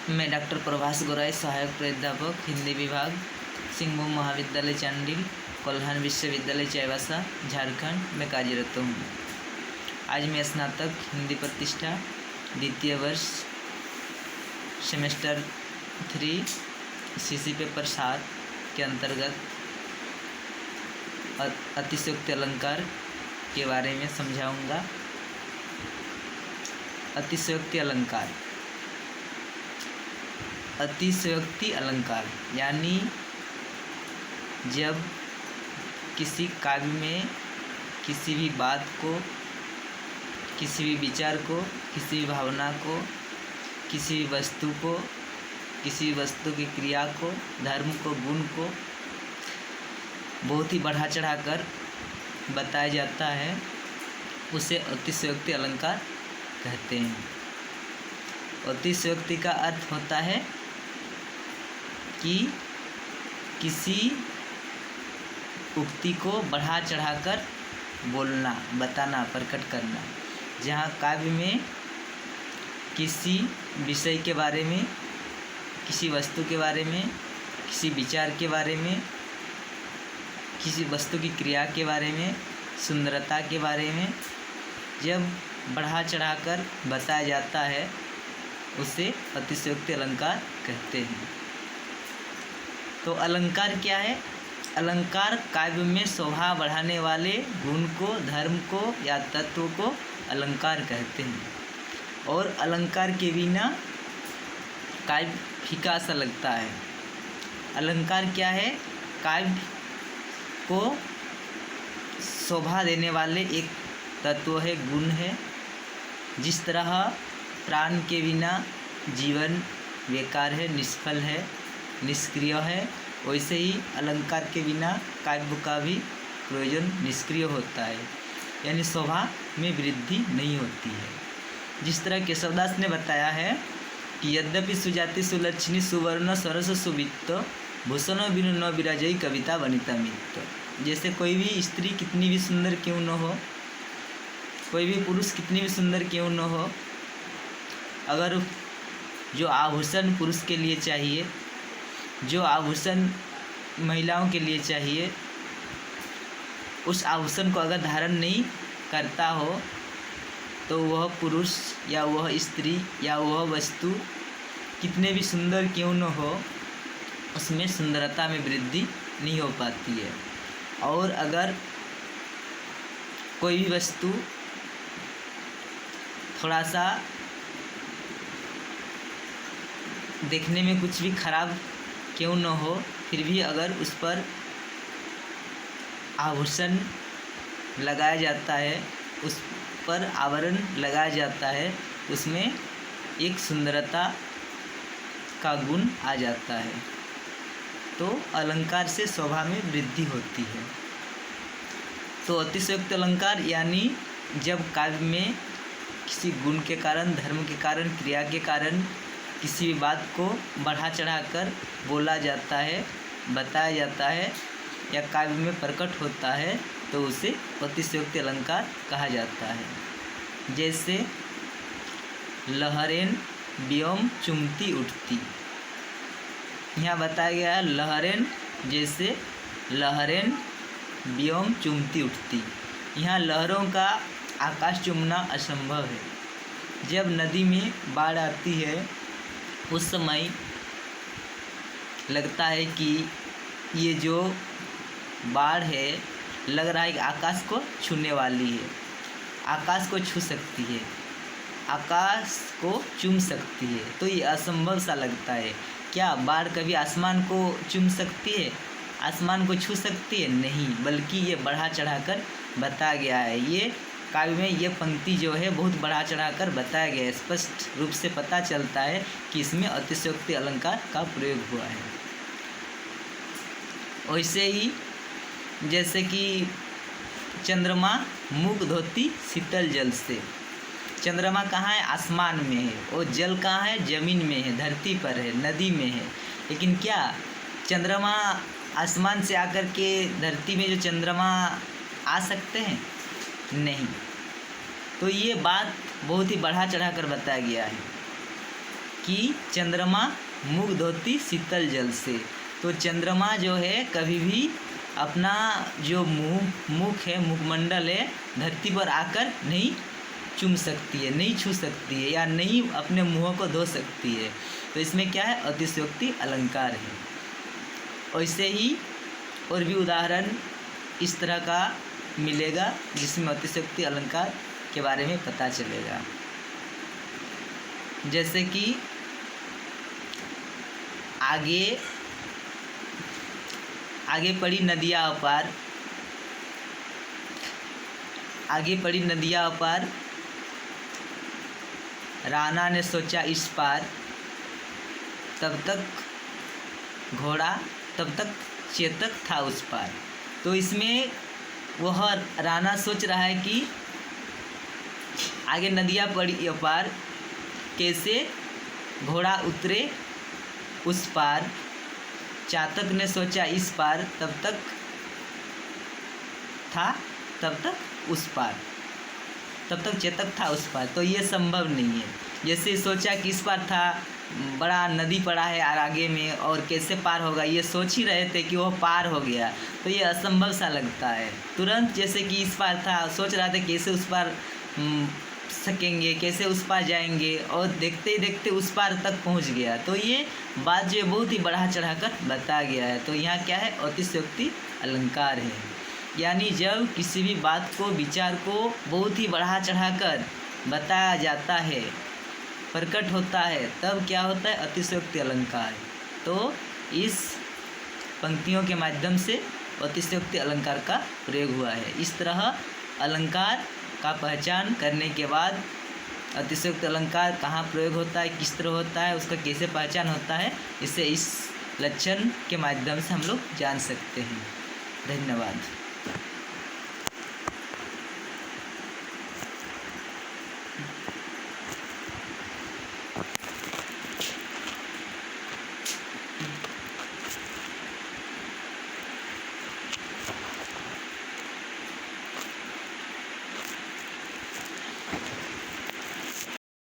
मैं डॉक्टर प्रभास गोराई, सहायक प्राध्यापक हिंदी विभाग, सिंहभूम महाविद्यालय चांडिल, कोल्हान विश्वविद्यालय चाईबासा, झारखंड में कार्यरत हूँ। आज मैं स्नातक हिंदी प्रतिष्ठा द्वितीय वर्ष सेमेस्टर 3 सीसी पेपर 7 के अंतर्गत अतिशयोक्ति अलंकार के बारे में समझाऊंगा। अतिशयोक्ति अलंकार, अतिशयोक्ति अलंकार यानी जब किसी काव्य में किसी भी बात को, किसी भी विचार को, किसी भी भावना को, किसी भी वस्तु को, किसी भी वस्तु की क्रिया को, धर्म को, गुण को बहुत ही बढ़ा चढ़ाकर बताया जाता है, उसे अतिशयोक्ति अलंकार कहते हैं। अतिशयोक्ति का अर्थ होता है कि किसी उक्ति को बढ़ा चढ़ाकर बोलना, बताना, प्रकट करना। जहाँ काव्य में किसी विषय के बारे में, किसी वस्तु के बारे में, किसी विचार के बारे में, किसी वस्तु की क्रिया के बारे में, सुंदरता के बारे में जब बढ़ा चढ़ाकर बताया जाता है, उसे अतिशयोक्ति अलंकार कहते हैं। तो अलंकार क्या है? अलंकार काव्य में शोभा बढ़ाने वाले गुण को, धर्म को या तत्व को अलंकार कहते हैं। और अलंकार के बिना काव्य फीका सा लगता है। अलंकार क्या है? काव्य को शोभा देने वाले एक तत्व है, गुण है। जिस तरह प्राण के बिना जीवन बेकार है, निष्फल है, निष्क्रिय है, वैसे ही अलंकार के बिना काव्य का भी प्रयोजन निष्क्रिय होता है, यानी शोभा में वृद्धि नहीं होती है। जिस तरह केशवदास ने बताया है कि यद्यपि सुजाति सुलक्षणी सुवर्ण सरस सुवित्त भूषण बिनु न विराजई कविता वनिता मित्त। जैसे कोई भी स्त्री कितनी भी सुंदर क्यों न हो, कोई भी पुरुष कितनी भी सुंदर क्यों न हो, अगर जो आभूषण पुरुष के लिए चाहिए, जो आभूषण महिलाओं के लिए चाहिए, उस आभूषण को अगर धारण नहीं करता हो तो वह पुरुष या वह स्त्री या वह वस्तु कितने भी सुंदर क्यों न हो, उसमें सुंदरता में वृद्धि नहीं हो पाती है। और अगर कोई भी वस्तु थोड़ा सा देखने में कुछ भी खराब क्यों न हो, फिर भी अगर उस पर आभूषण लगाया जाता है, उस पर आवरण लगाया जाता है, उसमें एक सुंदरता का गुण आ जाता है। तो अलंकार से शोभा में वृद्धि होती है। तो अतिशयोक्ति अलंकार यानी जब काव्य में किसी गुण के कारण, धर्म के कारण, क्रिया के कारण किसी भी बात को बढ़ा चढ़ाकर बोला जाता है, बताया जाता है या काव्य में प्रकट होता है, तो उसे अतिशयोक्ति अलंकार कहा जाता है। जैसे लहरें व्योम चुमती उठती, यहाँ बताया गया है लहरें, जैसे लहरें व्योम चुमती उठती। यहाँ लहरों का आकाश चुमना असंभव है। जब नदी में बाढ़ आती है उस समय लगता है कि ये जो बाढ़ है, लग रहा है कि आकाश को छूने वाली है, आकाश को छू सकती है, आकाश को चूम सकती है। तो ये असंभव सा लगता है। क्या बाढ़ कभी आसमान को चूम सकती है, आसमान को छू सकती है? नहीं, बल्कि ये बढ़ा चढ़ाकर बताया गया है। ये काव्य में ये पंक्ति जो है बहुत बढ़ा चढ़ाकर बताया गया है। स्पष्ट रूप से पता चलता है कि इसमें अतिशयोक्ति अलंकार का प्रयोग हुआ है। वैसे ही जैसे कि चंद्रमा मुख धोती शीतल जल से। चंद्रमा कहाँ है? आसमान में है। और जल कहाँ है? ज़मीन में है, धरती पर है, नदी में है। लेकिन क्या चंद्रमा आसमान से आकर के धरती में जो चंद्रमा आ सकते हैं? नहीं। तो ये बात बहुत ही बढ़ा चढ़ा कर बताया गया है कि चंद्रमा मुख धोती शीतल जल से। तो चंद्रमा जो है कभी भी अपना जो मुख है, मुखमंडल है, धरती पर आकर नहीं चूम सकती है, नहीं छू सकती है, या नहीं अपने मुँह को धो सकती है। तो इसमें क्या है, अतिशयोक्ति अलंकार है। ऐसे ही और भी उदाहरण इस तरह का मिलेगा जिसमें अतिशयोक्ति अलंकार के बारे में पता चलेगा। जैसे कि आगे पड़ी नदियाँ अपार, आगे पड़ी नदियाँ अपार, राणा ने सोचा इस पार, तब तक चेतक था उस पार। तो इसमें वह राणा सोच रहा है कि आगे नदियाँ पड़ी अपार, कैसे घोड़ा उतरे उस पार, चातक ने सोचा इस पार, तब तक चेतक था उस पार। तो ये संभव नहीं है। जैसे सोचा कि इस पार था, बड़ा नदी पड़ा है आगे में, और कैसे पार होगा, ये सोच ही रहे थे कि वह पार हो गया। तो ये असंभव सा लगता है। तुरंत जैसे कि इस पार था, सोच रहा था कैसे उस पार सकेंगे, कैसे उस पार जाएंगे, और देखते ही देखते उस पार तक पहुंच गया। तो ये बात जो बहुत ही बढ़ा चढ़ाकर बताया गया है। तो यहाँ क्या है, अतिशयोक्ति अलंकार है। यानी जब किसी भी बात को, विचार को बहुत ही बढ़ा चढ़ाकर बताया जाता है, प्रकट होता है, तब क्या होता है, अतिशयोक्ति अलंकार। तो इस पंक्तियों के माध्यम से अतिशयोक्ति अलंकार का प्रयोग हुआ है। इस तरह अलंकार का पहचान करने के बाद अतिशयोक्ति अलंकार कहाँ प्रयोग होता है, किस तरह होता है, उसका कैसे पहचान होता है, इसे इस लक्षण के माध्यम से हम लोग जान सकते हैं। धन्यवाद।